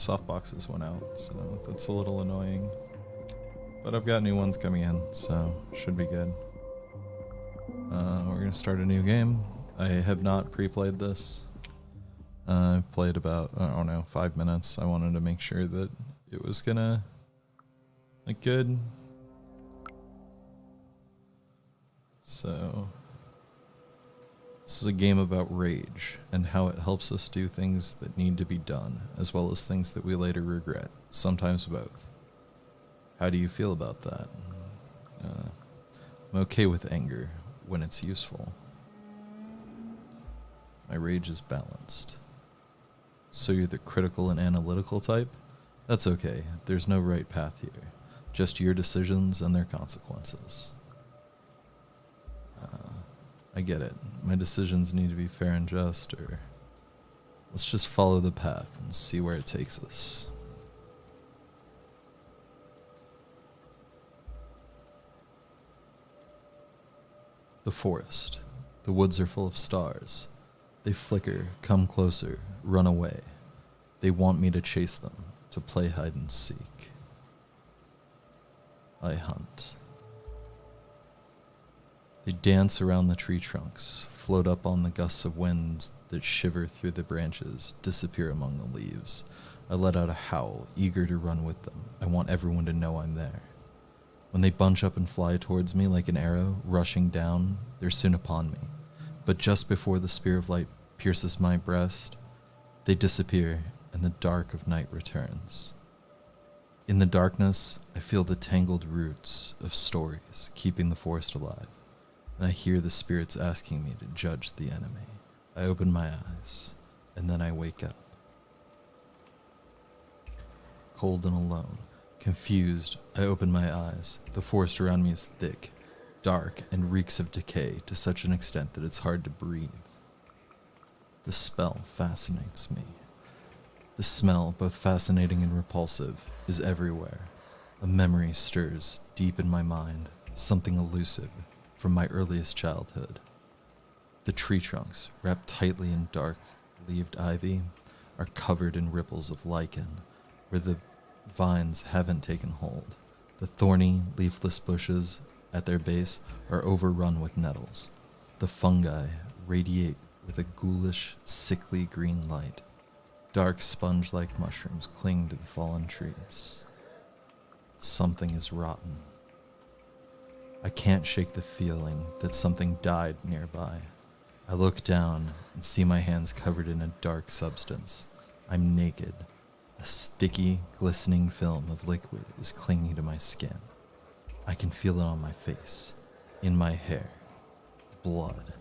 soft boxes went out, so that's a little annoying. But I've got new ones coming in, so should be good. We're gonna start a new game. I have not pre-played this. I've played about, I don't know, 5 minutes. I wanted to make sure that it was gonna look good. So, this is a game about rage and how it helps us do things that need to be done, as well as things that we later regret, sometimes both. How do you feel about that? I'm okay with anger when it's useful. My rage is balanced. So you're the critical and analytical type? That's okay. There's no right path here. Just your decisions and their consequences. I get it. My decisions need to be fair and just, or let's just follow the path and see where it takes us. The forest. The woods are full of stars. They flicker, come closer, run away. They want me to chase them, to play hide and seek. I hunt. They dance around the tree trunks, float up on the gusts of winds that shiver through the branches, disappear among the leaves. I let out a howl, eager to run with them. I want everyone to know I'm there. When they bunch up and fly towards me like an arrow, rushing down, they're soon upon me. But just before the spear of light pierces my breast, they disappear, and the dark of night returns. In the darkness, I feel the tangled roots of stories keeping the forest alive, and I hear the spirits asking me to judge the enemy. I open my eyes, and then I wake up. Cold and alone, confused, I open my eyes. The forest around me is thick, dark, and reeks of decay to such an extent that it's hard to breathe. The spell fascinates me. The smell, both fascinating and repulsive, is everywhere. A memory stirs deep in my mind, something elusive from my earliest childhood. The tree trunks, wrapped tightly in dark-leaved ivy, are covered in ripples of lichen, where the vines haven't taken hold. The thorny, leafless bushes at their base are overrun with nettles. The fungi radiate with a ghoulish, sickly green light. Dark sponge-like mushrooms cling to the fallen trees. Something is rotten. I can't shake the feeling that something died nearby. I look down and see my hands covered in a dark substance. I'm naked. A sticky, glistening film of liquid is clinging to my skin. I can feel it on my face, in my hair. Blood.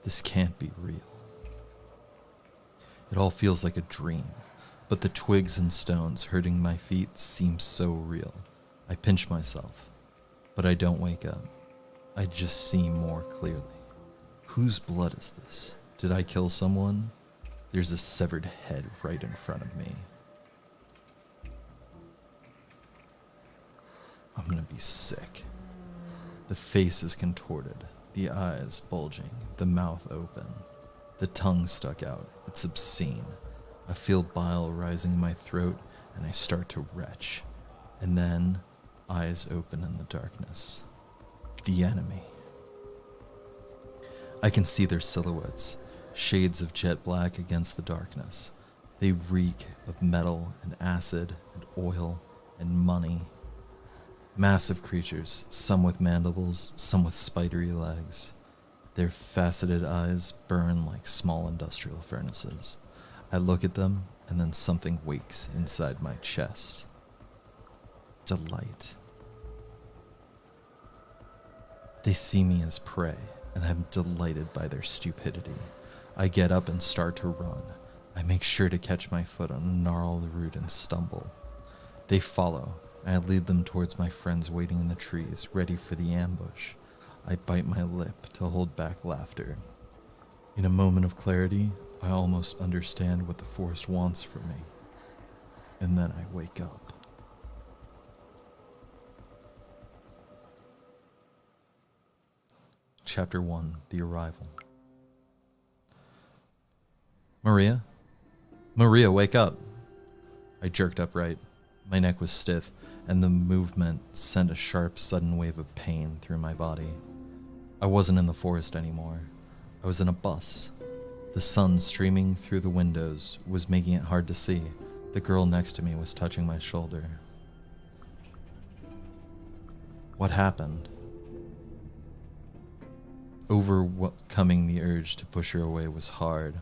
This can't be real. It all feels like a dream, but the twigs and stones hurting my feet seem so real. I pinch myself, but I don't wake up. I just see more clearly. Whose blood is this? Did I kill someone? There's a severed head right in front of me. I'm gonna be sick. The face is contorted, the eyes bulging, the mouth open. The tongue stuck out. It's obscene. I feel bile rising in my throat, and I start to retch. And then, eyes open in the darkness. The enemy. I can see their silhouettes, shades of jet black against the darkness. They reek of metal and acid and oil and money. Massive creatures, some with mandibles, some with spidery legs. Their faceted eyes burn like small industrial furnaces. I look at them, and then something wakes inside my chest. Delight. They see me as prey, and I'm delighted by their stupidity. I get up and start to run. I make sure to catch my foot on a gnarled root and stumble. They follow. I lead them towards my friends waiting in the trees, ready for the ambush. I bite my lip to hold back laughter. In a moment of clarity, I almost understand what the forest wants from me. And then I wake up. Chapter 1, The Arrival. Maria? Maria, wake up! I jerked upright. My neck was stiff, and the movement sent a sharp, sudden wave of pain through my body. I wasn't in the forest anymore. I was in a bus. The sun streaming through the windows was making it hard to see. The girl next to me was touching my shoulder. What happened? Overcoming the urge to push her away was hard.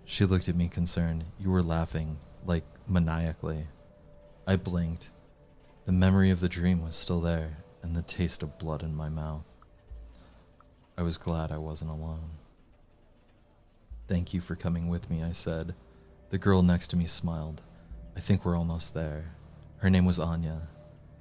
She looked at me concerned. You were laughing, like maniacally. I blinked. The memory of the dream was still there, and the taste of blood in my mouth. I was glad I wasn't alone. Thank you for coming with me, I said. The girl next to me smiled. I think we're almost there. Her name was Anya.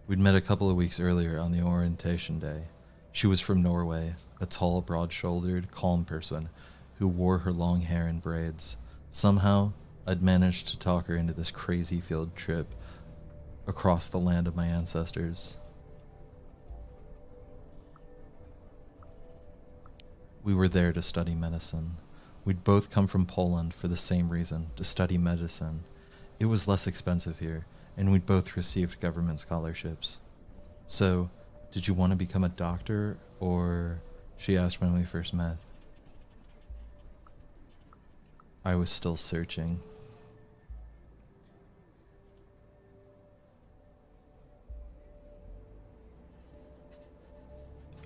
We'd met a couple of weeks earlier on the orientation day. She was from Norway, a tall, broad-shouldered, calm person who wore her long hair in braids. Somehow, I'd managed to talk her into this crazy field trip across the land of my ancestors. We were there to study medicine. We'd both come from Poland for the same reason, to study medicine. It was less expensive here, and we'd both received government scholarships. So, did you want to become a doctor, or? She asked when we first met. I was still searching.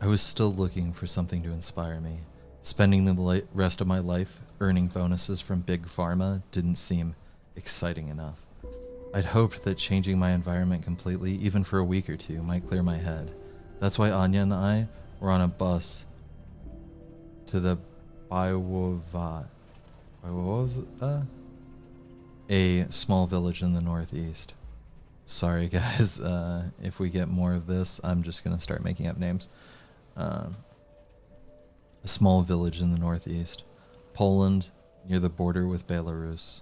I was still looking for something to inspire me. Spending the rest of my life earning bonuses from Big Pharma didn't seem exciting enough. I'd hoped that changing my environment completely, even for a week or two, might clear my head. That's why Anya and I were on a bus to the a small village in the northeast. Sorry guys, if we get more of this, I'm just going to start making up names. A small village in the northeast, Poland, near the border with Belarus.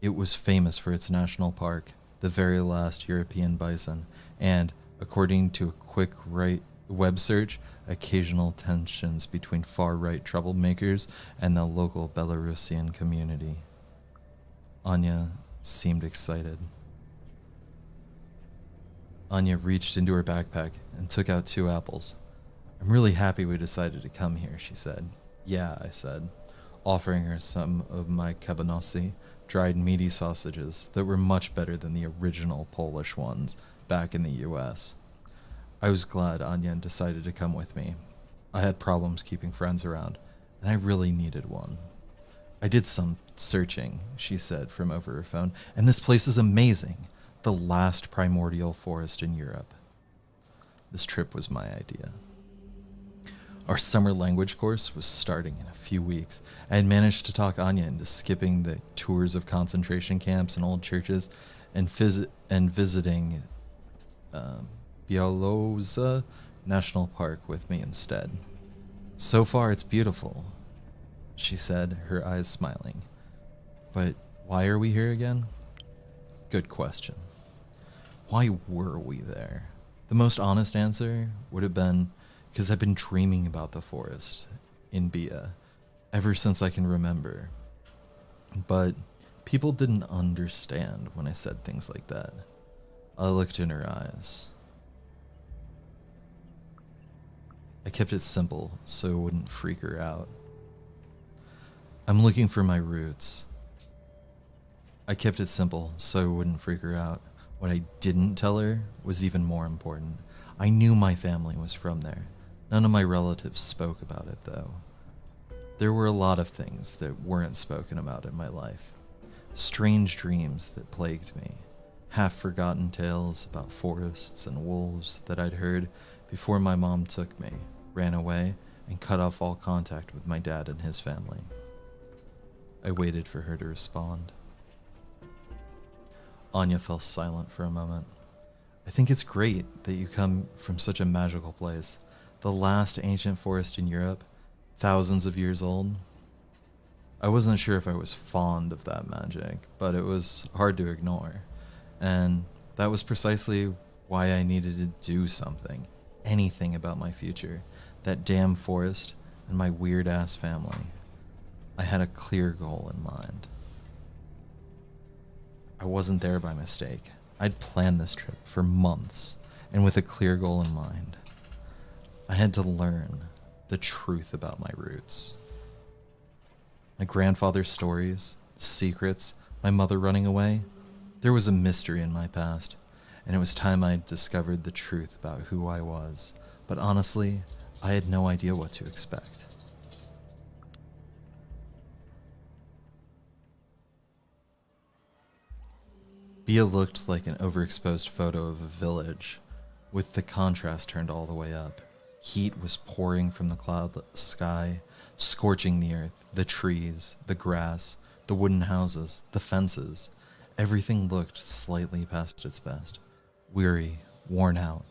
It was famous for its national park, the very last European bison, and, according to a quick web search, occasional tensions between far-right troublemakers and the local Belarusian community. Anya seemed excited. Anya reached into her backpack and took out 2 apples. I'm really happy we decided to come here, she said. Yeah, I said, offering her some of my kabanosy, dried meaty sausages that were much better than the original Polish ones back in the US. I was glad Anya decided to come with me. I had problems keeping friends around, and I really needed one. I did some searching, she said from over her phone, and this place is amazing. The last primordial forest in Europe. This trip was my idea. Our summer language course was starting in a few weeks. I had managed to talk Anya into skipping the tours of concentration camps and old churches and visiting Białowieża National Park with me instead. So far it's beautiful, she said, her eyes smiling. But why are we here again? Good question. Why were we there? The most honest answer would have been because I've been dreaming about the forest in Bia ever since I can remember. But people didn't understand when I said things like that. I looked in her eyes. I kept it simple so it wouldn't freak her out. I'm looking for my roots. I kept it simple so it wouldn't freak her out. What I didn't tell her was even more important. I knew my family was from there. None of my relatives spoke about it, though. There were a lot of things that weren't spoken about in my life. Strange dreams that plagued me. Half-forgotten tales about forests and wolves that I'd heard before my mom took me, ran away, and cut off all contact with my dad and his family. I waited for her to respond. Anya fell silent for a moment. I think it's great that you come from such a magical place. The last ancient forest in Europe, thousands of years old. I wasn't sure if I was fond of that magic, but it was hard to ignore. And that was precisely why I needed to do something, anything about my future, that damn forest and my weird-ass family. I had a clear goal in mind. I wasn't there by mistake. I'd planned this trip for months, and with a clear goal in mind. I had to learn the truth about my roots. My grandfather's stories, secrets, my mother running away. There was a mystery in my past, and it was time I discovered the truth about who I was. But honestly, I had no idea what to expect. Bia looked like an overexposed photo of a village, with the contrast turned all the way up. Heat was pouring from the cloudless sky, scorching the earth, the trees, the grass, the wooden houses, the fences. Everything looked slightly past its best, weary, worn out.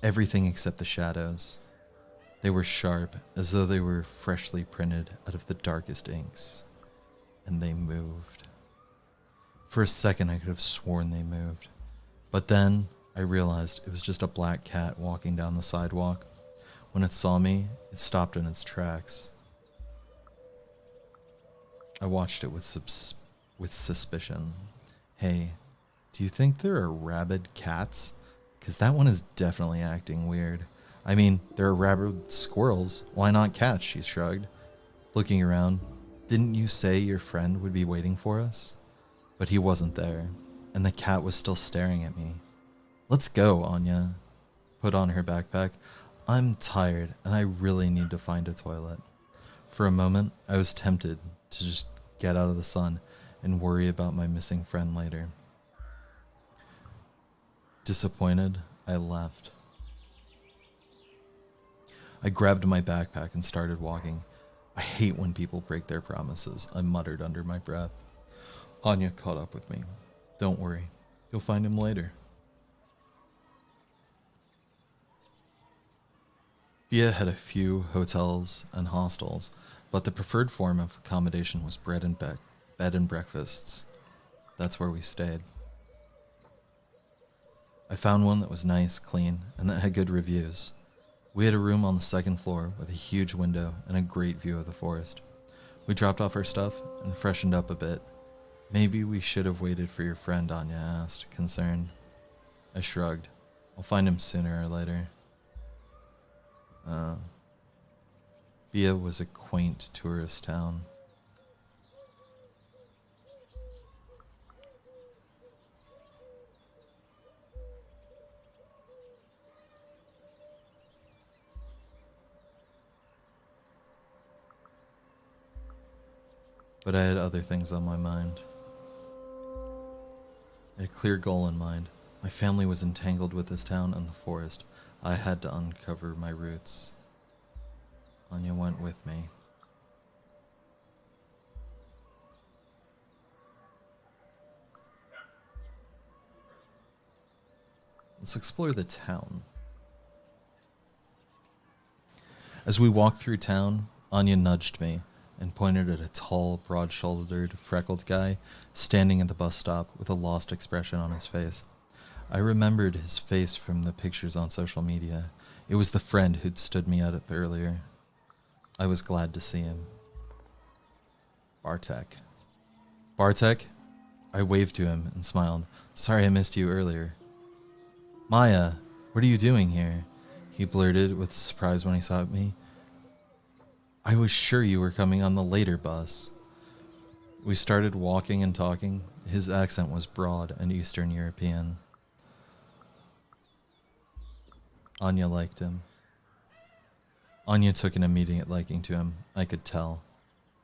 Everything except the shadows. They were sharp, as though they were freshly printed out of the darkest inks. And they moved. For a second, I could have sworn they moved. But then, I realized it was just a black cat walking down the sidewalk. When it saw me, it stopped in its tracks. I watched it with suspicion. Hey, do you think there are rabid cats? 'Cause that one is definitely acting weird. I mean, there are rabid squirrels. Why not cats? She shrugged. Looking around, didn't you say your friend would be waiting for us? But he wasn't there, and the cat was still staring at me. Let's go, Anya put on her backpack. I'm tired, and I really need to find a toilet. For a moment, I was tempted to just get out of the sun and worry about my missing friend later. Disappointed, I left. I grabbed my backpack and started walking. I hate when people break their promises, I muttered under my breath. Anya caught up with me. Don't worry, you'll find him later. Bia had a few hotels and hostels, but the preferred form of accommodation was bed and breakfasts. That's where we stayed. I found one that was nice, clean, and that had good reviews. We had a room on the second floor with a huge window and a great view of the forest. We dropped off our stuff and freshened up a bit. Maybe we should have waited for your friend, Anya asked, concerned. I shrugged. I'll find him sooner or later. Bia was a quaint tourist town. But I had other things on my mind. I had a clear goal in mind. My family was entangled with this town and the forest. I had to uncover my roots. Anya went with me. Let's explore the town. As we walked through town, Anya nudged me and pointed at a tall, broad-shouldered, freckled guy standing at the bus stop with a lost expression on his face. I remembered his face from the pictures on social media. It was the friend who'd stood me up earlier. I was glad to see him. Bartek. Bartek? I waved to him and smiled. Sorry I missed you earlier. Maya, what are you doing here? He blurted with surprise when he saw me. I was sure you were coming on the later bus. We started walking and talking. His accent was broad and Eastern European. Anya liked him. Anya took an immediate liking to him. I could tell.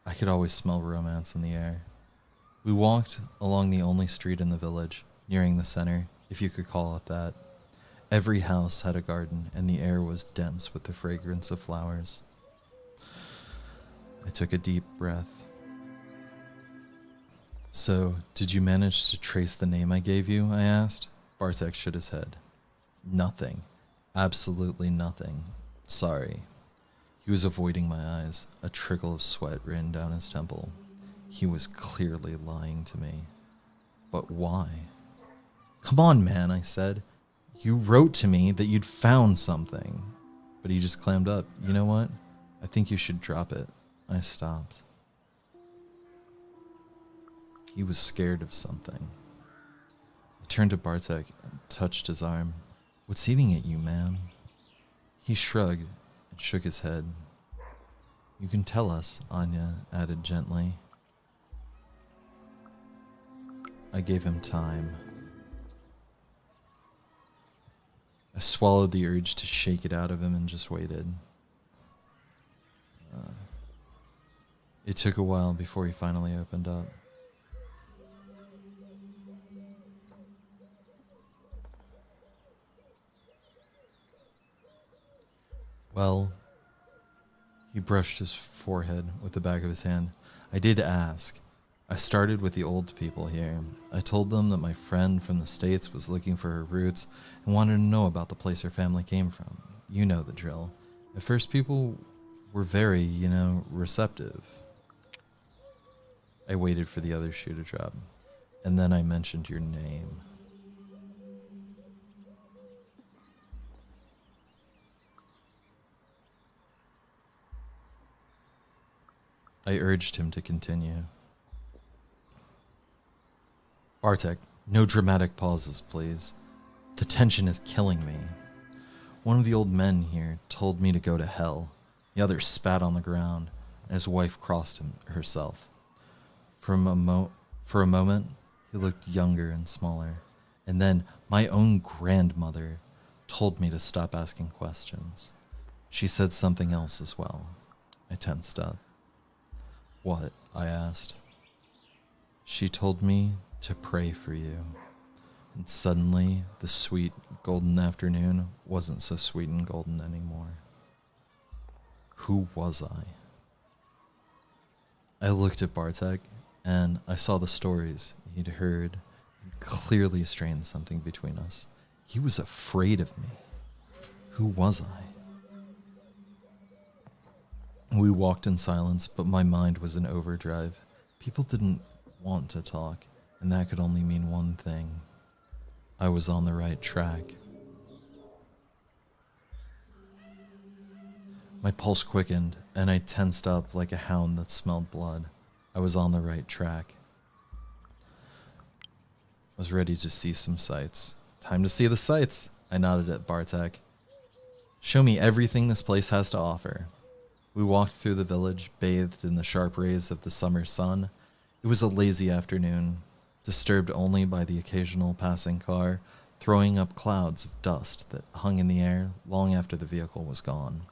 I could always smell romance in the air. We walked along the only street in the village, nearing the center, if you could call it that. Every house had a garden, and the air was dense with the fragrance of flowers. I took a deep breath. So, did you manage to trace the name I gave you? I asked. Bartek shook his head. Nothing. Absolutely nothing. Sorry. He was avoiding my eyes. A trickle of sweat ran down his temple. He was clearly lying to me. But why? Come on, man, I said. You wrote to me that you'd found something. But he just clammed up. You know what? I think you should drop it. I stopped. He was scared of something. I turned to Bartek and touched his arm. What's eating at you, man? He shrugged and shook his head. You can tell us, Anya added gently. I gave him time. I swallowed the urge to shake it out of him and just waited. It took a while before he finally opened up. Well, he brushed his forehead with the back of his hand. I did ask. I started with the old people here. I told them that my friend from the States was looking for her roots and wanted to know about the place her family came from. You know the drill. At first, people were very, receptive. I waited for the other shoe to drop, and then I mentioned your name. I urged him to continue. Bartek, no dramatic pauses, please. The tension is killing me. One of the old men here told me to go to hell. The other spat on the ground, and his wife crossed herself. For a moment, he looked younger and smaller. And then my own grandmother told me to stop asking questions. She said something else as well. I tensed up. What? I asked. She told me to pray for you. And suddenly, the sweet, golden afternoon wasn't so sweet and golden anymore. Who was I? I looked at Bartek, and I saw the stories he'd heard and clearly strained something between us. He was afraid of me. Who was I? We walked in silence, but my mind was in overdrive. People didn't want to talk, and that could only mean one thing. I was on the right track. My pulse quickened, and I tensed up like a hound that smelled blood. I was on the right track. I was ready to see some sights. Time to see the sights, I nodded at Bartek. Show me everything this place has to offer. We walked through the village, bathed in the sharp rays of the summer sun. It was a lazy afternoon, disturbed only by the occasional passing car, throwing up clouds of dust that hung in the air long after the vehicle was gone.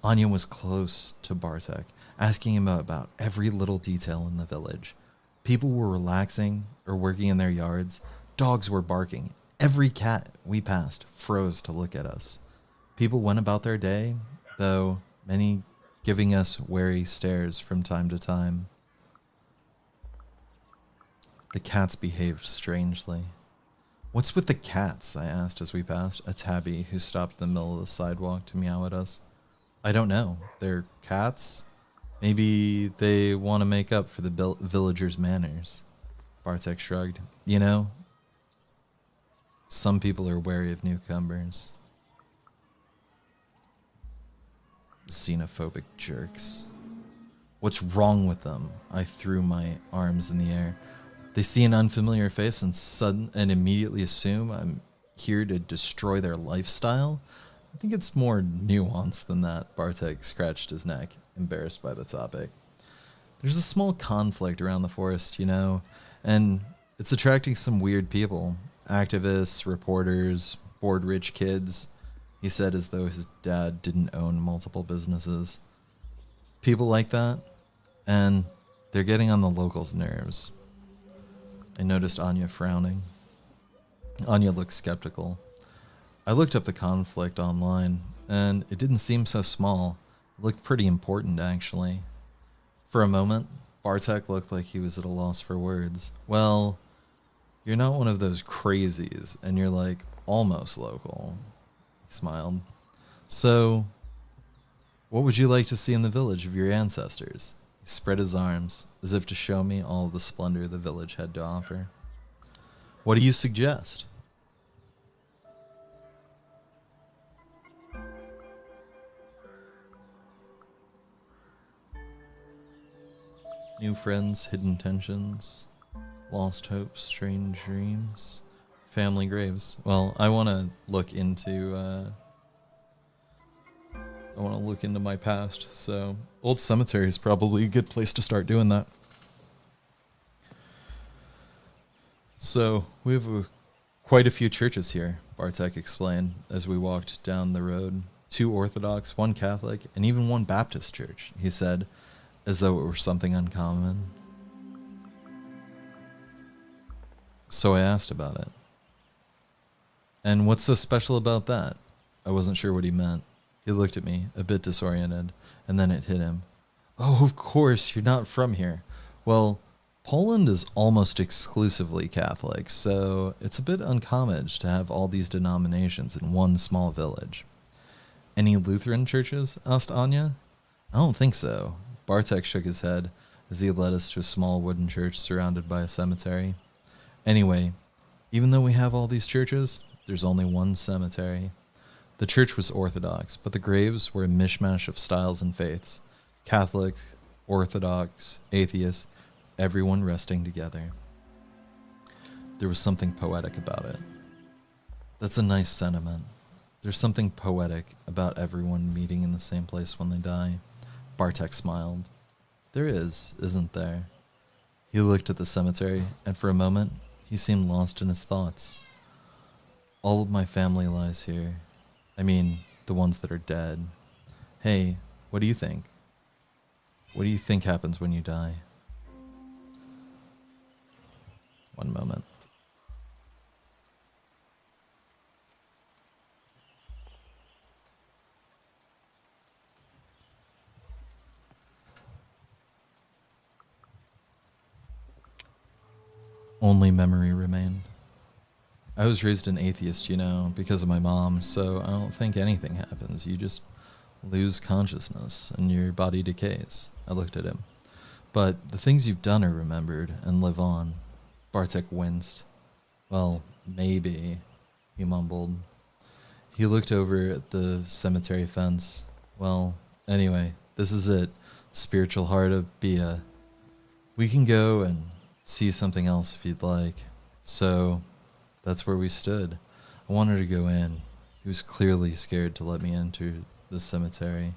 Anya was close to Bartek, asking him about every little detail in the village. People were relaxing or working in their yards. Dogs were barking. Every cat we passed froze to look at us. People went about their day, though many giving us wary stares from time to time. The cats behaved strangely. What's with the cats? I asked as we passed a tabby who stopped in the middle of the sidewalk to meow at us. I don't know. They're cats? Maybe they want to make up for the villagers' manners. Bartek shrugged. You know, some people are wary of newcomers. Xenophobic jerks. What's wrong with them? I threw my arms in the air. They see an unfamiliar face and immediately assume I'm here to destroy their lifestyle. I think it's more nuanced than that. Bartek scratched his neck, embarrassed by the topic. There's a small conflict around the forest, and it's attracting some weird people. Activists, reporters, bored rich kids. He said as though his dad didn't own multiple businesses. People like that, and they're getting on the locals' nerves. I noticed Anya frowning. Anya looked skeptical. I looked up the conflict online, and it didn't seem so small. It looked pretty important, actually. For a moment, Bartek looked like he was at a loss for words. Well, you're not one of those crazies, and you're like almost local. He smiled. So, what would you like to see in the village of your ancestors? He spread his arms, as if to show me all of the splendor the village had to offer. What do you suggest? New friends, hidden tensions. Lost hopes, strange dreams, family graves. Well, I want to look into my past, so Old Cemetery is probably a good place to start doing that. So we have quite a few churches here, Bartek explained as we walked down the road. 2 Orthodox, 1 Catholic, and even 1 Baptist church, he said, as though it were something uncommon. So I asked about it. And what's so special about that? I wasn't sure what he meant. He looked at me, a bit disoriented, and then it hit him. Oh, of course, you're not from here. Well, Poland is almost exclusively Catholic, so it's a bit uncommon to have all these denominations in one small village. Any Lutheran churches? Asked Anya. I don't think so. Bartek shook his head as he led us to a small wooden church surrounded by a cemetery. Anyway, even though we have all these churches, there's only one cemetery. The church was Orthodox, but the graves were a mishmash of styles and faiths. Catholic, Orthodox, atheist, everyone resting together. There was something poetic about it. That's a nice sentiment. There's something poetic about everyone meeting in the same place when they die. Bartek smiled. There is, isn't there? He looked at the cemetery, and for a moment, he seemed lost in his thoughts. All of my family lies here. I mean, the ones that are dead. Hey, what do you think? What do you think happens when you die? One moment. Only memory remained. I was raised an atheist, because of my mom, so I don't think anything happens. You just lose consciousness and your body decays. I looked at him. But the things you've done are remembered and live on. Bartek winced. Well, maybe, he mumbled. He looked over at the cemetery fence. Well, anyway, this is it. Spiritual heart of Bia. We can go and see something else if you'd like. So that's where we stood. I wanted to go in. He was clearly scared to let me enter the cemetery.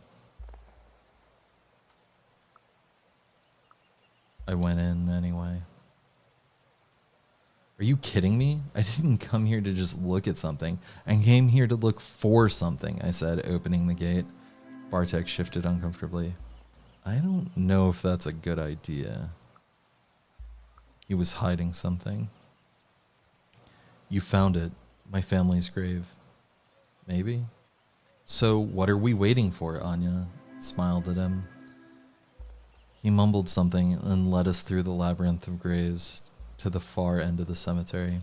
I went in anyway. Are you kidding me? I didn't come here to just look at something. I came here to look for something, I said, opening the gate. Bartek shifted uncomfortably. I don't know if that's a good idea. He was hiding something. You found it. My family's grave. Maybe? So what are we waiting for, Anya? Smiled at him. He mumbled something and led us through the labyrinth of graves to the far end of the cemetery.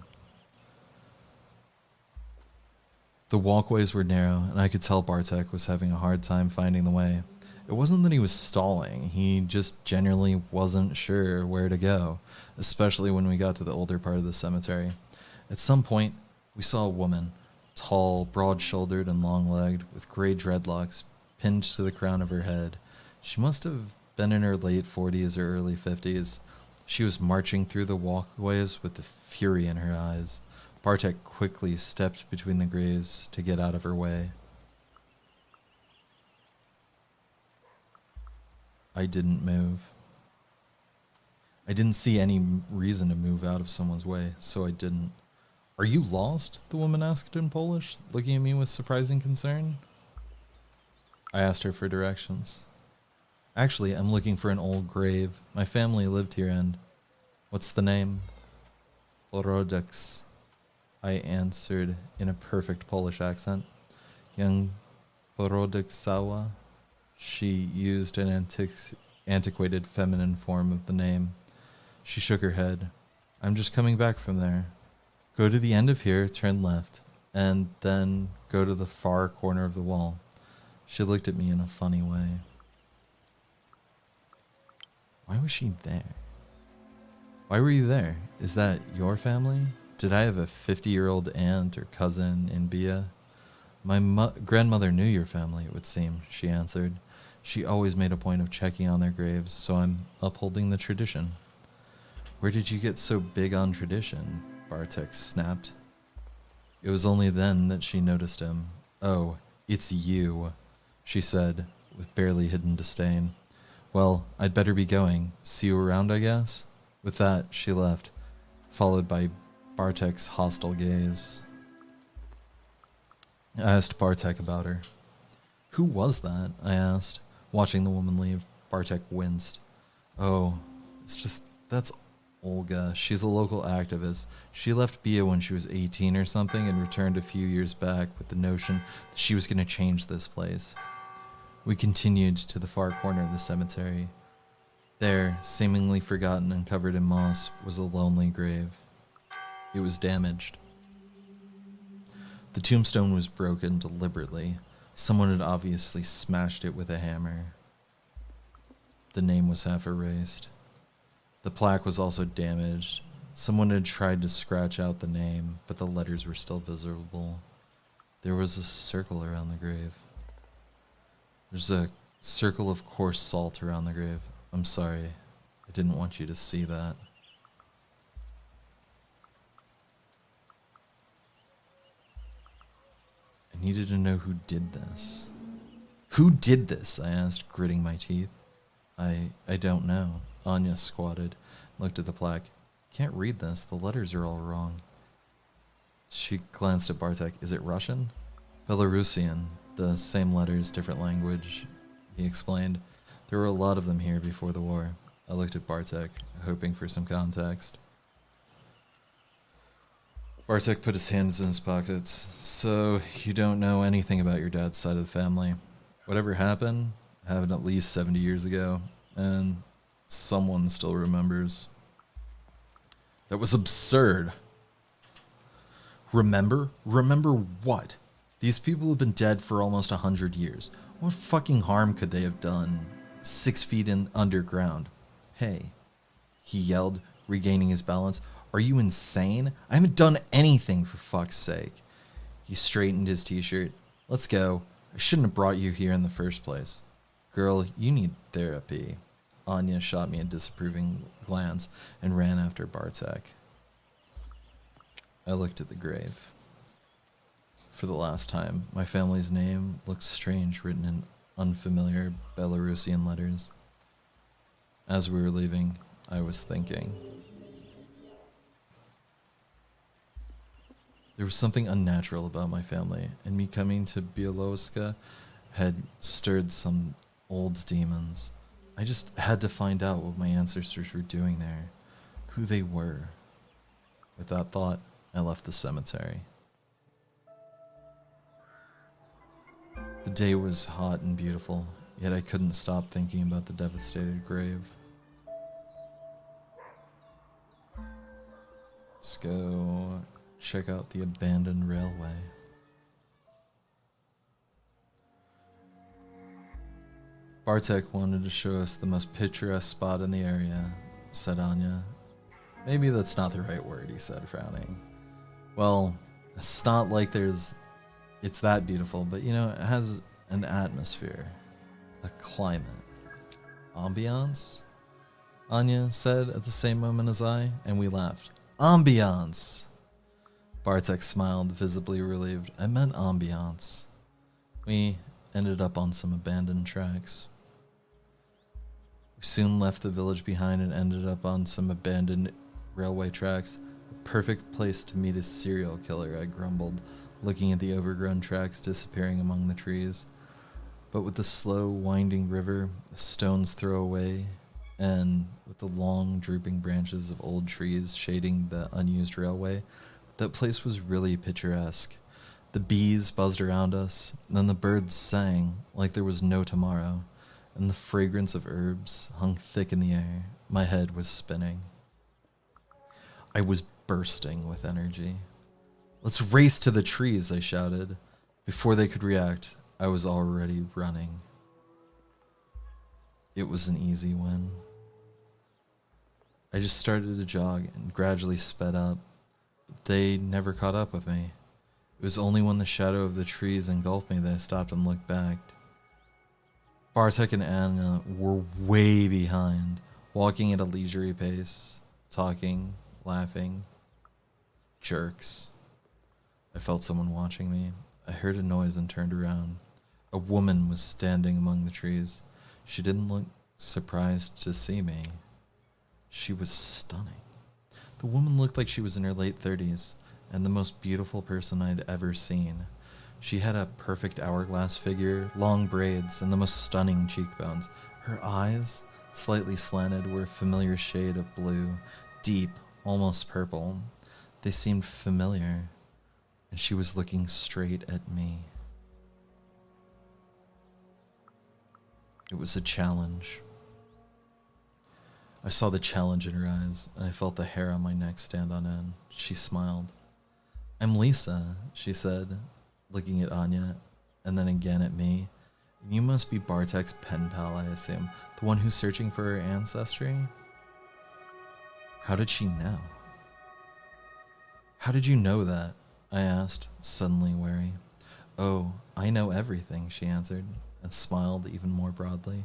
The walkways were narrow, and I could tell Bartek was having a hard time finding the way. It wasn't that he was stalling, he just genuinely wasn't sure where to go, especially when we got to the older part of the cemetery. At some point, we saw a woman, tall, broad-shouldered, and long-legged, with gray dreadlocks pinned to the crown of her head. She must have been in her late 40s or early 50s. She was marching through the walkways with the fury in her eyes. Bartek quickly stepped between the graves to get out of her way. I didn't move. I didn't see any reason to move out of someone's way, so I didn't. Are you lost? The woman asked in Polish, looking at me with surprising concern. I asked her for directions. Actually, I'm looking for an old grave. My family lived here and... What's the name? Porodix, I answered in a perfect Polish accent. Young Porodixawa. She used an antiquated feminine form of the name. She shook her head. I'm just coming back from there. Go to the end of here, turn left, and then go to the far corner of the wall. She looked at me in a funny way. Why was she there? Why were you there? Is that your family? Did I have a 50-year-old aunt or cousin in Bia? My grandmother knew your family, it would seem, she answered. She always made a point of checking on their graves, so I'm upholding the tradition. Where did you get so big on tradition? Bartek snapped. It was only then that she noticed him. Oh, it's you, she said, with barely hidden disdain. Well, I'd better be going. See you around, I guess? With that, she left, followed by Bartek's hostile gaze. I asked Bartek about her. Who was that? I asked. Watching the woman leave, Bartek winced. Oh, that's Olga. She's a local activist. She left BIA when she was 18 or something and returned a few years back with the notion that she was going to change this place. We continued to the far corner of the cemetery. There, seemingly forgotten and covered in moss, was a lonely grave. It was damaged. The tombstone was broken deliberately. Someone had obviously smashed it with a hammer. The name was half erased. The plaque was also damaged. Someone had tried to scratch out the name, but the letters were still visible. There was a circle around the grave. There's a circle of coarse salt around the grave. I'm sorry. I didn't want you to see that. I needed to know who did this. Who did this? I asked, gritting my teeth. I don't know. Anya squatted, looked at the plaque. Can't read this. The letters are all wrong. She glanced at Bartek. Is it Russian? Belarusian. The same letters, different language, he explained. There were a lot of them here before the war. I looked at Bartek, hoping for some context. Bartek put his hands in his pockets. So, you don't know anything about your dad's side of the family. Whatever happened at least 70 years ago, and someone still remembers. That was absurd. Remember? Remember what? These people have been dead for almost 100 years. What fucking harm could they have done 6 feet in underground? Hey, he yelled, regaining his balance. Are you insane? I haven't done anything, for fuck's sake. He straightened his t-shirt. Let's go. I shouldn't have brought you here in the first place. Girl, you need therapy. Anya shot me a disapproving glance and ran after Bartek. I looked at the grave. For the last time, my family's name looked strange written in unfamiliar Belarusian letters. As we were leaving, I was thinking. There was something unnatural about my family, and me coming to Bielorussia had stirred some old demons. I just had to find out what my ancestors were doing there, who they were. With that thought, I left the cemetery. The day was hot and beautiful, yet I couldn't stop thinking about the devastated grave. Let's go check out the abandoned railway. Bartek wanted to show us the most picturesque spot in the area, said Anya. Maybe that's not the right word, he said, frowning. Well, it's not like it's that beautiful, but you know, it has an atmosphere, a climate. Ambiance? Anya said at the same moment as I, and we laughed. Ambiance! Bartek smiled, visibly relieved. I meant ambiance. We ended up on some abandoned tracks. We soon left the village behind and ended up on some abandoned railway tracks. A perfect place to meet a serial killer, I grumbled, looking at the overgrown tracks disappearing among the trees. But with the slow, winding river, the stone's throw away, and with the long, drooping branches of old trees shading the unused railway, that place was really picturesque. The bees buzzed around us, and then the birds sang like there was no tomorrow, and the fragrance of herbs hung thick in the air. My head was spinning. I was bursting with energy. Let's race to the trees, I shouted. Before they could react, I was already running. It was an easy win. I just started to jog and gradually sped up. They never caught up with me. It was only when the shadow of the trees engulfed me that I stopped and looked back. Bartek and Anna were way behind, walking at a leisurely pace. talking, laughing, jerks. I felt someone watching me. I heard a noise and turned around. A woman was standing among the trees. She didn't look surprised to see me. She was stunning. The woman looked like she was in her late 30s, and the most beautiful person I'd ever seen. She had a perfect hourglass figure, long braids, and the most stunning cheekbones. Her eyes, slightly slanted, were a familiar shade of blue, deep, almost purple. They seemed familiar, and she was looking straight at me. It was a challenge. I saw the challenge in her eyes, and I felt the hair on my neck stand on end. She smiled. "I'm Lisa," she said, looking at Anya, and then again at me. "You must be Bartek's pen pal, I assume. The one who's searching for her ancestry?" How did she know? "How did you know that?" I asked, suddenly wary. "Oh, I know everything," she answered, and smiled even more broadly.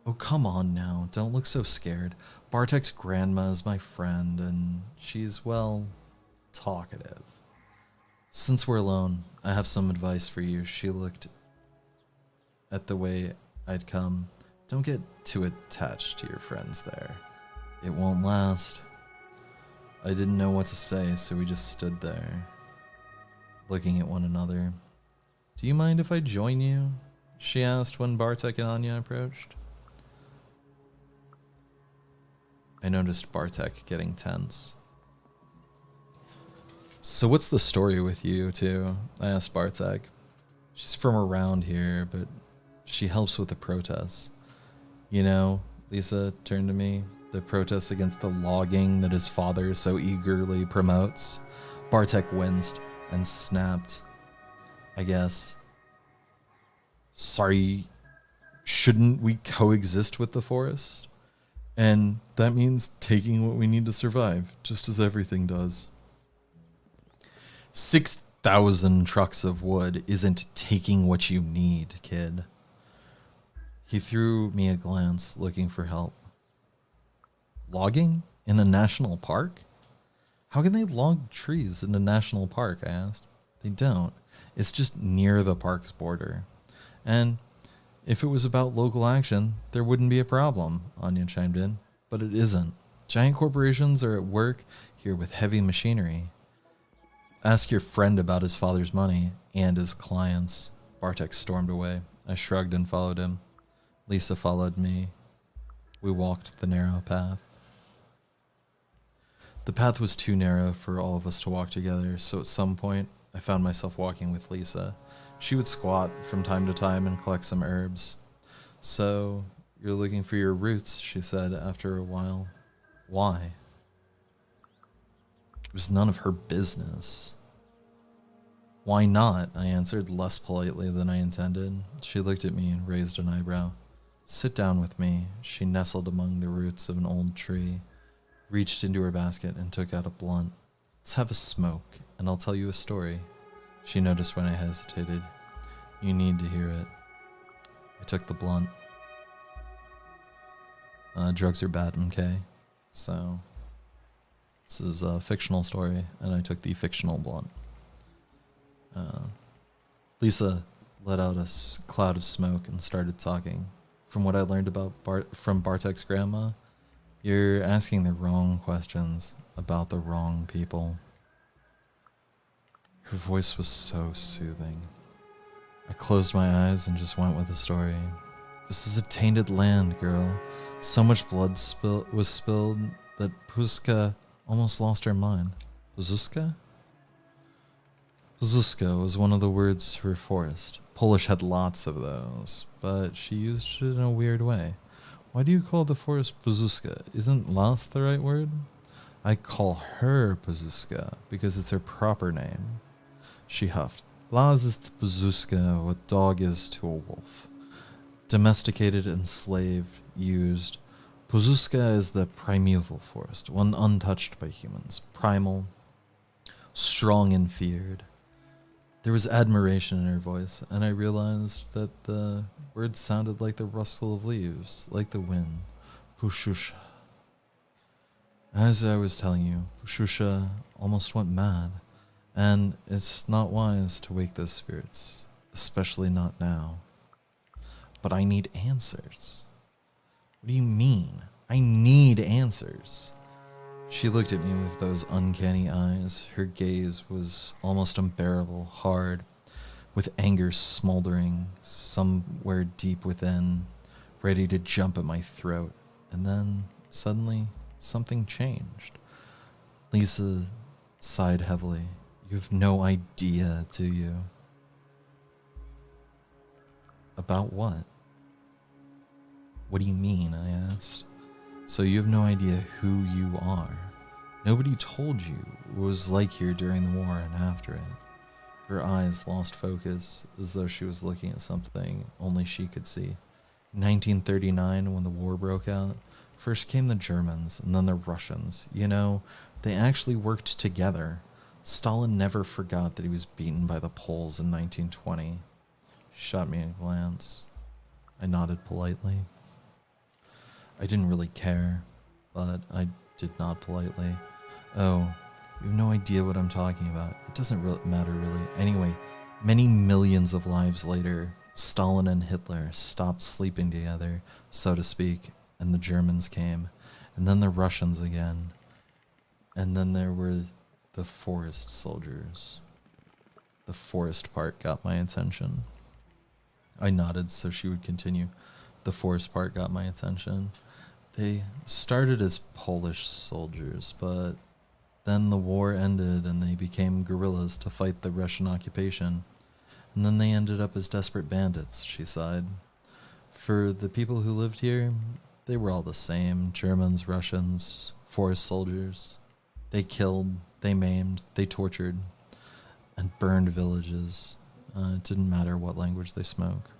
"Oh, come on now, don't look so scared. Bartek's grandma is my friend, and she's, well, talkative. Since we're alone, I have some advice for you." She looked at the way I'd come. "Don't get too attached to your friends there. It won't last." I didn't know what to say, so we just stood there, looking at one another. "Do you mind if I join you?" she asked when Bartek and Anya approached. I noticed Bartek getting tense. "So what's the story with you two?" I asked Bartek. "She's from around here, but she helps with the protests." "You know," Lisa turned to me, "the protests against the logging that his father so eagerly promotes." Bartek winced and snapped, I guess. "Sorry, shouldn't we coexist with the forest? And that means taking what we need to survive, just as everything does." 6,000 trucks of wood isn't taking what you need, kid. He threw me a glance, looking for help. "Logging? In a national park? How can they log trees in a national park?" I asked. "They don't. It's just near the park's border. And if it was about local action, there wouldn't be a problem," Anya chimed in. "But it isn't. Giant corporations are at work here with heavy machinery. Ask your friend about his father's money and his clients." Bartek stormed away. I shrugged and followed him. Lisa followed me. We walked the narrow path. The path was too narrow for all of us to walk together, so at some point, I found myself walking with Lisa. She would squat from time to time and collect some herbs. "So, you're looking for your roots," she said after a while. "Why?" It was none of her business. "Why not?" I answered, less politely than I intended. She looked at me and raised an eyebrow. "Sit down with me." She nestled among the roots of an old tree, reached into her basket, and took out a blunt. "Let's have a smoke, and I'll tell you a story." She noticed when I hesitated. "You need to hear it." I took the blunt. Drugs are bad, okay? So, this is a fictional story, and I took the fictional blunt. Lisa let out a cloud of smoke and started talking. "From what I learned about from Bartek's grandma, you're asking the wrong questions about the wrong people." Her voice was so soothing. I closed my eyes and just went with the story. "This is a tainted land, girl. So much blood was spilled that Puska almost lost her mind." "Puzuska?" "Puzuska was one of the words for forest. Polish had lots of those, but she used it in a weird way. Why do you call the forest Puzuska? Isn't Las the right word?" "I call her Puzuska because it's her proper name." She huffed. "Las is to Puzuska what dog is to a wolf. Domesticated, enslaved, used. Puzuska is the primeval forest, one untouched by humans. Primal, strong and feared." There was admiration in her voice, and I realized that the words sounded like the rustle of leaves, like the wind. Pushusha. As I was telling you, Shusha almost went mad, and it's not wise to wake those spirits, especially not now. But I need answers. What do you mean? I need answers. She looked at me with those uncanny eyes. Her gaze was almost unbearable, hard, with anger smoldering somewhere deep within, ready to jump at my throat. And then, suddenly, something changed. Lisa sighed heavily. You have no idea, do you? About what? What do you mean? I asked. So you have no idea who you are. Nobody told you what it was like here during the war and after it. Her eyes lost focus, as though she was looking at something only she could see. In 1939, when the war broke out, first came the Germans and then the Russians. You know, they actually worked together. Stalin never forgot that he was beaten by the Poles in 1920. She shot me a glance. I nodded politely. I didn't really care, but I did nod politely. Oh, you have no idea what I'm talking about. It doesn't really matter, really. Anyway, many millions of lives later, Stalin and Hitler stopped sleeping together, so to speak, and the Germans came, and then the Russians again, and then there were the forest soldiers. The forest part got my attention. I nodded so she would continue. The forest part got my attention. They started as Polish soldiers, but then the war ended and they became guerrillas to fight the Russian occupation. And then they ended up as desperate bandits, she sighed. For the people who lived here, they were all the same. Germans, Russians, forest soldiers. They killed, they maimed, they tortured, and burned villages. It didn't matter what language they spoke.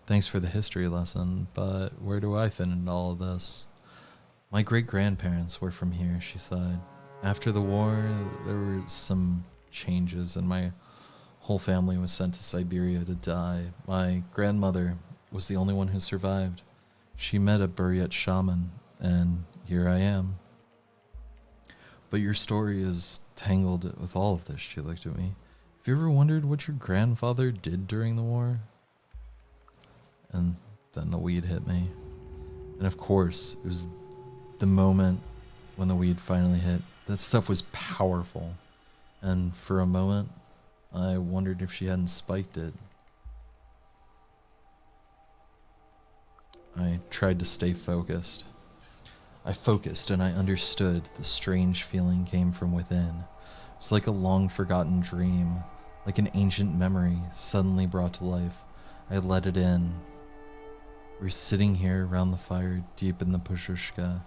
Thanks for the history lesson, but where do I fit into all of this? My great-grandparents were from here, she sighed. After the war, there were some changes and my whole family was sent to Siberia to die. My grandmother was the only one who survived. She met a Buryat shaman, and here I am. But your story is tangled with all of this, she looked at me. Have you ever wondered what your grandfather did during the war? And then the weed hit me. And of course, it was the moment when the weed finally hit. That stuff was powerful. And for a moment, I wondered if she hadn't spiked it. I tried to stay focused. I focused and I understood the strange feeling came from within. It's like a long-forgotten dream, like an ancient memory suddenly brought to life. I let it in. We're sitting here around the fire, deep in the pushushka.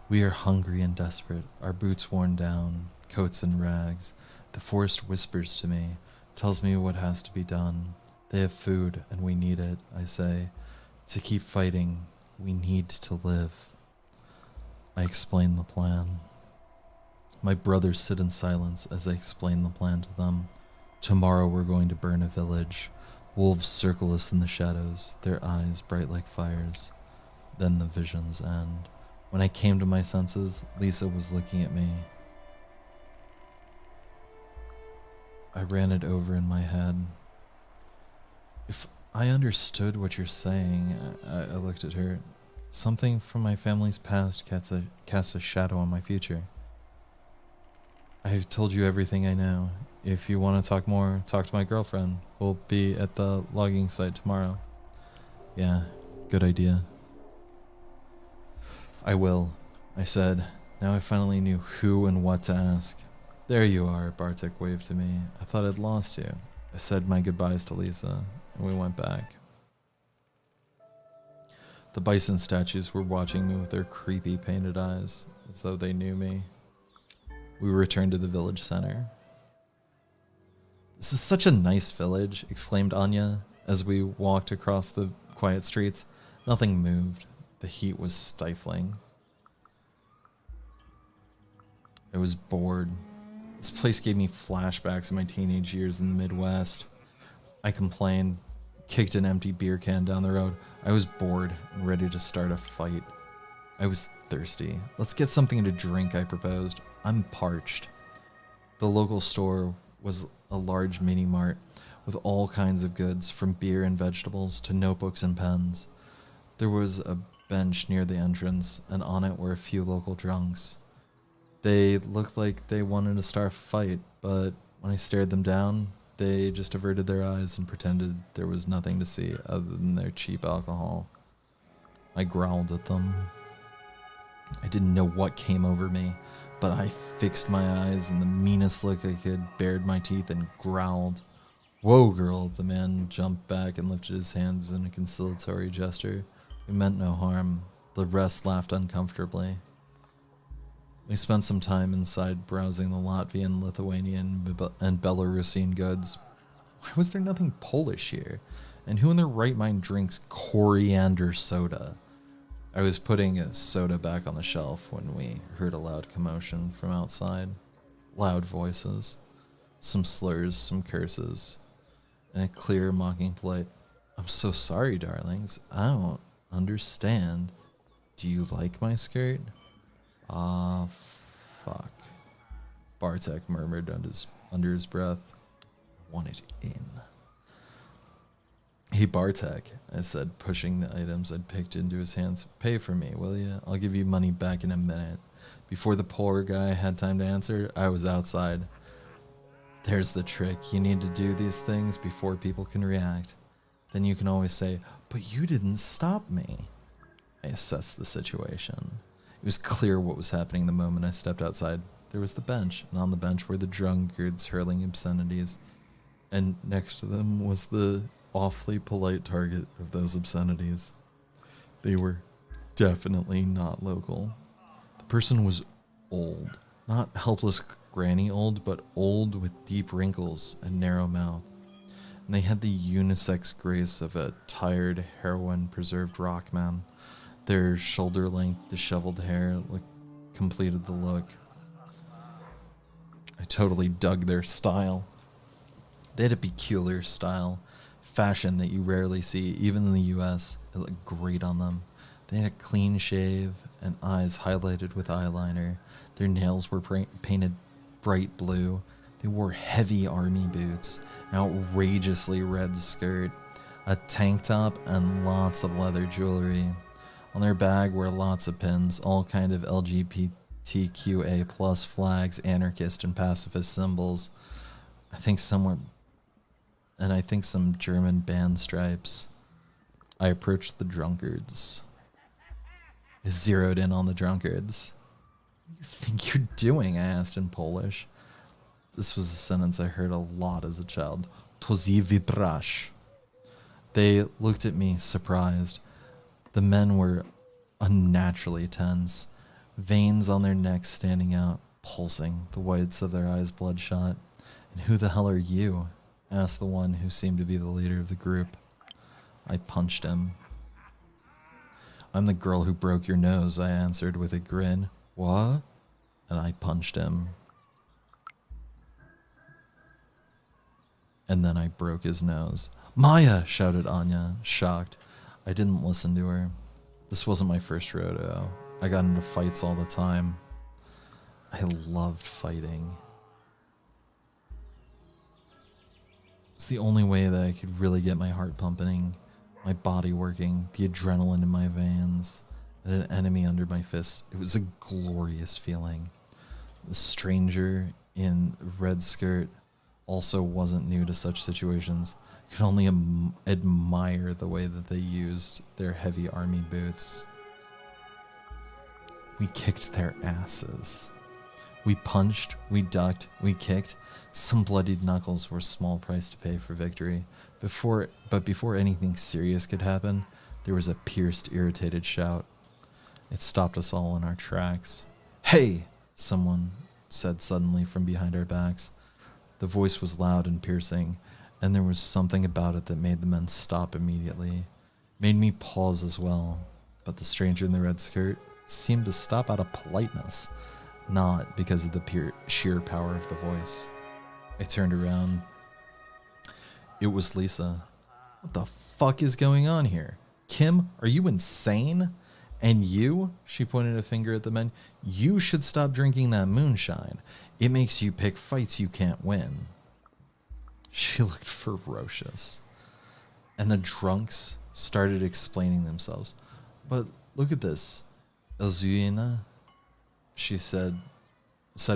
We are hungry and desperate, our boots worn down, coats in rags. The forest whispers to me, tells me what has to be done. They have food, and we need it, I say. To keep fighting, we need to live. I explain the plan. My brothers sit in silence as I explain the plan to them. Tomorrow we're going to burn a village. Wolves circle us in the shadows, their eyes bright like fires. Then the visions end. When I came to my senses, Lisa was looking at me. I ran it over in my head. If I understood what you're saying, I looked at her. Something from my family's past casts a shadow on my future. I've told you everything I know. If you want to talk more, talk to my girlfriend. We'll be at the logging site tomorrow. Yeah, good idea. I will, I said. Now I finally knew who and what to ask. There you are, Bartek waved to me. I thought I'd lost you. I said my goodbyes to Lisa, and we went back. The bison statues were watching me with their creepy painted eyes, as though they knew me. We returned to the village center. This is such a nice village, exclaimed Anya as we walked across the quiet streets. Nothing moved. The heat was stifling. I was bored. This place gave me flashbacks of my teenage years in the Midwest. I complained. kicked an empty beer can down the road. I was bored and ready to start a fight. I was thirsty. Let's get something to drink, I proposed. I'm parched. The local store was a large mini mart with all kinds of goods, from beer and vegetables to notebooks and pens. There was a bench near the entrance, and on it were a few local drunks. They looked like they wanted to start a fight, but when I stared them down, they just averted their eyes and pretended there was nothing to see other than their cheap alcohol. I growled at them. I didn't know what came over me, but I fixed my eyes in the meanest look I could, bared my teeth, and growled. Whoa, girl, the man jumped back and lifted his hands in a conciliatory gesture. We meant no harm. The rest laughed uncomfortably. We spent some time inside browsing the Latvian, Lithuanian, and Belarusian goods. Why was there nothing Polish here? And who in their right mind drinks coriander soda? I was putting a soda back on the shelf when we heard a loud commotion from outside. Loud voices. Some slurs, some curses. And a clear, mocking polite, I'm so sorry, darlings. I don't understand. Do you like my skirt? Ah, fuck. Bartek murmured under his breath. Want it in. Hey, Bartek, I said, pushing the items I'd picked into his hands. Pay for me, will you? I'll give you money back in a minute. Before the poor guy had time to answer, I was outside. There's the trick. You need to do these things before people can react. Then you can always say, but you didn't stop me. I assessed the situation. It was clear what was happening the moment I stepped outside. There was the bench, and on the bench were the drunkards hurling obscenities. And next to them was the awfully polite target of those obscenities. They were definitely not local. The person was old. Not helpless granny old, but old with deep wrinkles and narrow mouth. And they had the unisex grace of a tired, heroin-preserved rock man. Their shoulder-length, disheveled hair completed the look. I totally dug their style. They had a peculiar style, fashion that you rarely see, even in the U.S. It looked great on them. They had a clean shave and eyes highlighted with eyeliner. Their nails were painted bright blue. They wore heavy army boots, an outrageously red skirt, a tank top, and lots of leather jewelry. On their bag were lots of pins, all kind of LGBTQA plus flags, anarchist and pacifist symbols. I think some German band stripes. I approached the drunkards. I zeroed in on the drunkards. What do you think you're doing? I asked in Polish. This was a sentence I heard a lot as a child. To zy wybrasz. They looked at me, surprised. The men were unnaturally tense, veins on their necks standing out, pulsing, the whites of their eyes bloodshot. And who the hell are you? Asked the one who seemed to be the leader of the group. I punched him. I'm the girl who broke your nose, I answered with a grin. What? And I punched him. And then I broke his nose. Maya! Shouted Anya, shocked. I didn't listen to her. This wasn't my first rodeo. I got into fights all the time. I loved fighting. It's the only way that I could really get my heart pumping, my body working, the adrenaline in my veins, and an enemy under my fists. It was a glorious feeling. The stranger in the red skirt also wasn't new to such situations. I could only admire the way that they used their heavy army boots. We kicked their asses. We punched, we ducked, we kicked. Some bloodied knuckles were a small price to pay for victory. But before anything serious could happen, there was a pierced, irritated shout. It stopped us all in our tracks. Hey! Someone said suddenly from behind our backs. The voice was loud and piercing, and there was something about it that made the men stop immediately. Made me pause as well, but the stranger in the red skirt seemed to stop out of politeness, not because of the sheer power of the voice. I turned around. It was Lisa. What the fuck is going on here? Kim, are you insane? And you, she pointed a finger at the men, you should stop drinking that moonshine. It makes you pick fights you can't win. She looked ferocious. And the drunks started explaining themselves. But look at this. Elzuina, she said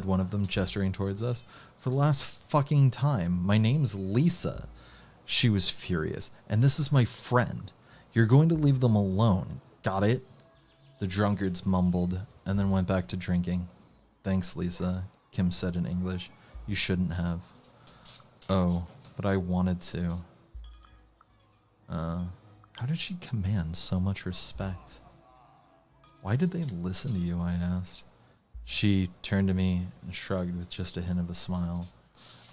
one of them, gesturing towards us. For the last fucking time, my name's Lisa. She was furious. And this is my friend. You're going to leave them alone. Got it? The drunkards mumbled and then went back to drinking. Thanks, Lisa, Kim said in English. You shouldn't have. Oh, but I wanted to. How did she command so much respect? Why did they listen to you, I asked. She turned to me and shrugged with just a hint of a smile.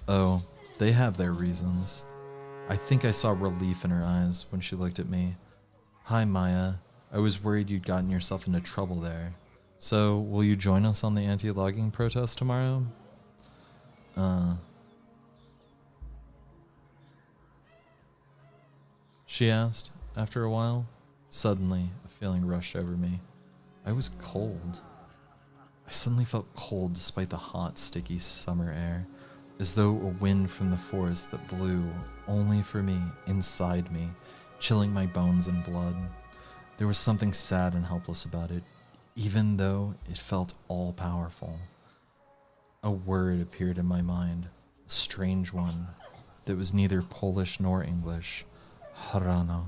Oh, they have their reasons. I think I saw relief in her eyes when she looked at me. Hi, Maya. I was worried you'd gotten yourself into trouble there. So, will you join us on the anti-logging protest tomorrow? She asked, after a while. Suddenly, a feeling rushed over me. I was cold. I suddenly felt cold despite the hot, sticky summer air, as though a wind from the forest that blew only for me, inside me, chilling my bones and blood. There was something sad and helpless about it, even though it felt all-powerful. A word appeared in my mind, a strange one, that was neither Polish nor English. Harano.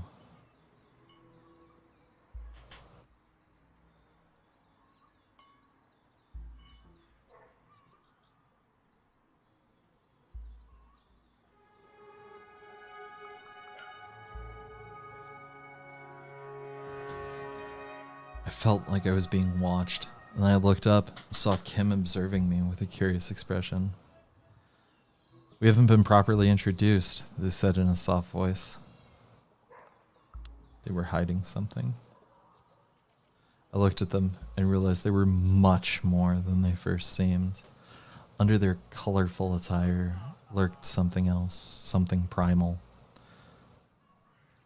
I felt like I was being watched, and I looked up and saw Kim observing me with a curious expression. We haven't been properly introduced, they said in a soft voice. They were hiding something. I looked at them and realized they were much more than they first seemed. Under their colorful attire lurked something else, something primal.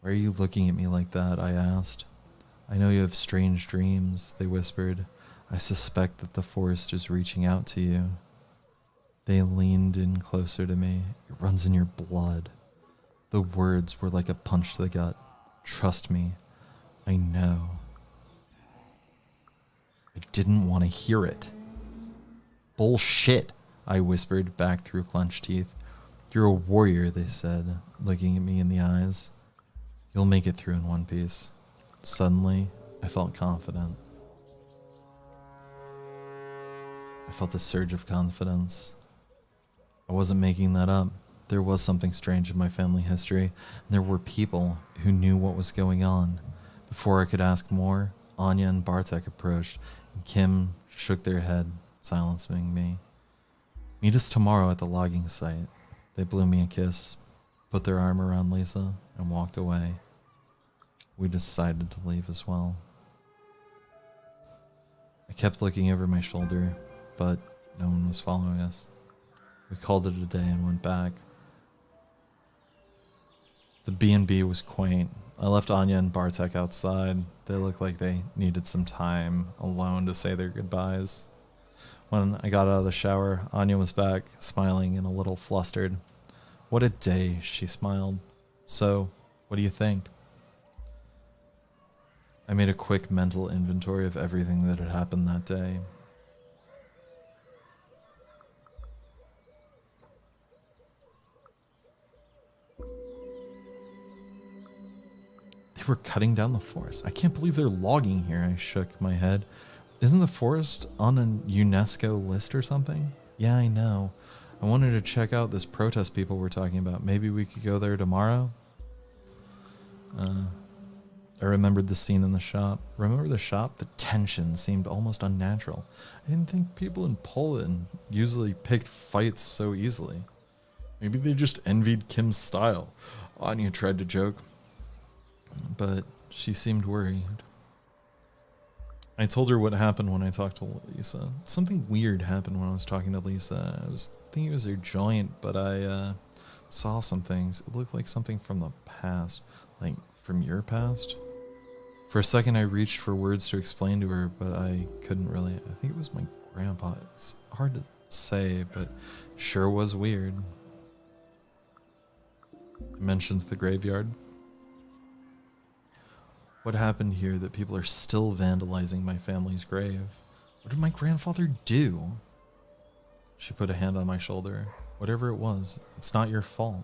Why are you looking at me like that? I asked. I know you have strange dreams, they whispered. I suspect that the forest is reaching out to you. They leaned in closer to me. It runs in your blood. The words were like a punch to the gut. Trust me, I know. I didn't want to hear it. Bullshit, I whispered back through clenched teeth. You're a warrior, they said, looking at me in the eyes. You'll make it through in one piece. Suddenly, I felt confident. I felt a surge of confidence. I wasn't making that up. There was something strange in my family history, and there were people who knew what was going on. Before I could ask more, Anya and Bartek approached, and Kim shook their head, silencing me. Meet us tomorrow at the logging site. They blew me a kiss, put their arm around Lisa, and walked away. We decided to leave as well. I kept looking over my shoulder, but no one was following us. We called it a day and went back. The B&B was quaint. I left Anya and Bartek outside. They looked like they needed some time alone to say their goodbyes. When I got out of the shower, Anya was back, smiling and a little flustered. What a day, she smiled. So, what do you think? I made a quick mental inventory of everything that had happened that day. They were cutting down the forest. I can't believe they're logging here. I shook my head. Isn't the forest on a UNESCO list or something? Yeah, I know. I wanted to check out this protest people were talking about. Maybe we could go there tomorrow? I remembered the scene in the shop. Remember the shop? The tension seemed almost unnatural. I didn't think people in Poland usually picked fights so easily. Maybe they just envied Kim's style. Anya tried to joke, but she seemed worried. I told her what happened when I talked to Lisa. Something weird happened when I was talking to Lisa. I was thinking it was her joint, but I saw some things. It looked like something from the past, like from your past. For a second, I reached for words to explain to her, but I couldn't really. I think it was my grandpa. It's hard to say, but sure was weird. I mentioned the graveyard. What happened here that people are still vandalizing my family's grave? What did my grandfather do? She put a hand on my shoulder. Whatever it was, it's not your fault.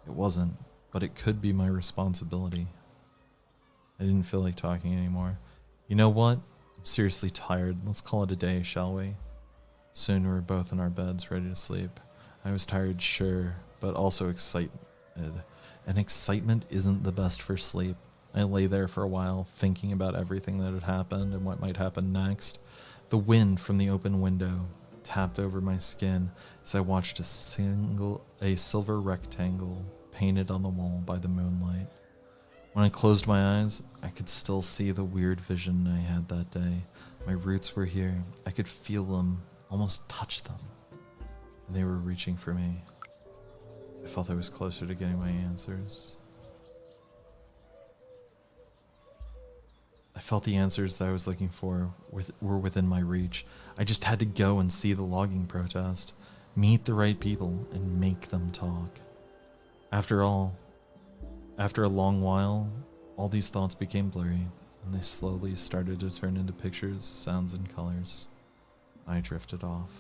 It wasn't, but it could be my responsibility. I didn't feel like talking anymore. You know what? I'm seriously tired. Let's call it a day, shall we? Soon we were both in our beds, ready to sleep. I was tired, sure, but also excited. And excitement isn't the best for sleep. I lay there for a while, thinking about everything that had happened and what might happen next. The wind from the open window tapped over my skin as I watched a silver rectangle painted on the wall by the moonlight. When I closed my eyes, I could still see the weird vision I had that day. My roots were here. I could feel them, almost touch them. And they were reaching for me. I felt I was closer to getting my answers. I felt the answers that I was looking for were within my reach. I just had to go and see the logging protest, meet the right people, and make them talk. After a long while, all these thoughts became blurry, and they slowly started to turn into pictures, sounds, and colors. I drifted off.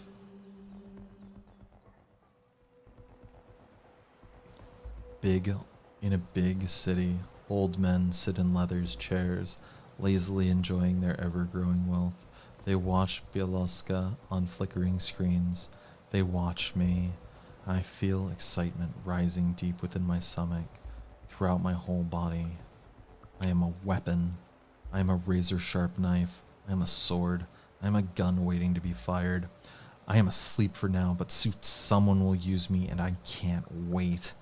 In a big city, old men sit in leather chairs, lazily enjoying their ever-growing wealth. They watch Bielorussia on flickering screens. They watch me. I feel excitement rising deep within my stomach, throughout my whole body. I am a weapon. I am a razor-sharp knife. I am a sword. I am a gun waiting to be fired. I am asleep for now, but soon someone will use me, and I can't wait.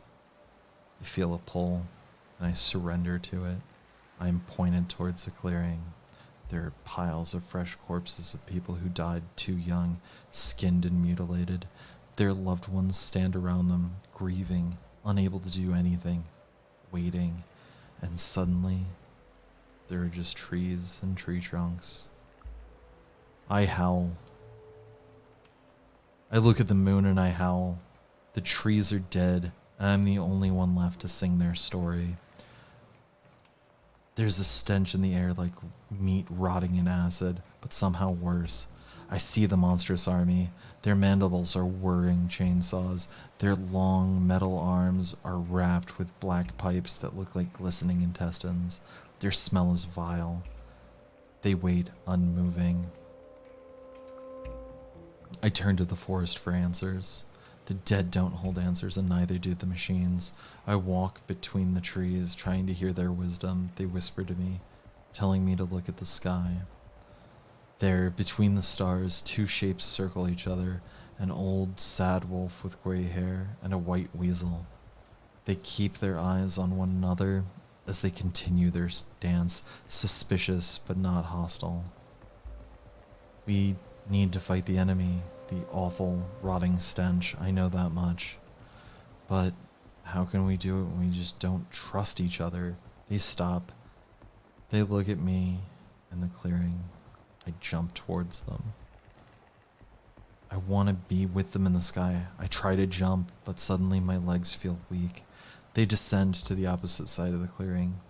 I feel a pull, and I surrender to it. I am pointed towards the clearing. There are piles of fresh corpses of people who died too young, skinned and mutilated. Their loved ones stand around them, grieving, unable to do anything, waiting, and suddenly, there are just trees and tree trunks. I howl. I look at the moon and I howl. The trees are dead, and I'm the only one left to sing their story. There's a stench in the air like meat rotting in acid, but somehow worse. I see the monstrous army. Their mandibles are whirring chainsaws. Their long metal arms are wrapped with black pipes that look like glistening intestines. Their smell is vile. They wait unmoving. I turn to the forest for answers. The dead don't hold answers, and neither do the machines. I walk between the trees, trying to hear their wisdom. They whisper to me, telling me to look at the sky. There, between the stars, two shapes circle each other, an old, sad wolf with gray hair and a white weasel. They keep their eyes on one another as they continue their dance, suspicious but not hostile. We need to fight the enemy. The awful, rotting stench, I know that much. But how can we do it when we just don't trust each other? They stop. They look at me in the clearing. I jump towards them. I want to be with them in the sky. I try to jump, but suddenly my legs feel weak. They descend to the opposite side of the clearing.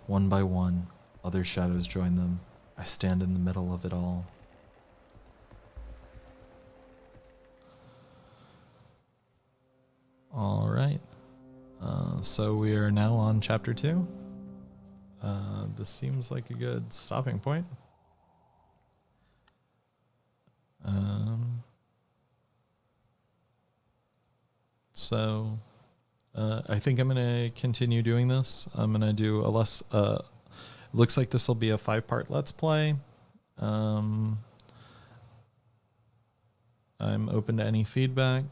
One by one, other shadows join them. I stand in the middle of it all. All right. So we are now on chapter 2. This seems like a good stopping point. I think I'm going to continue doing this. I'm going to do a less... looks like this will be a 5-part Let's Play. I'm open to any feedback.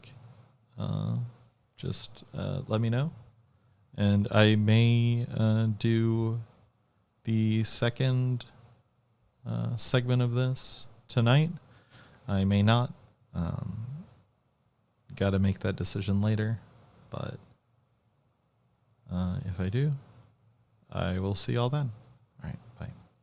Just let me know. And I may do the second segment of this tonight. I may not. Got to make that decision later. but if I do, I will see y'all then.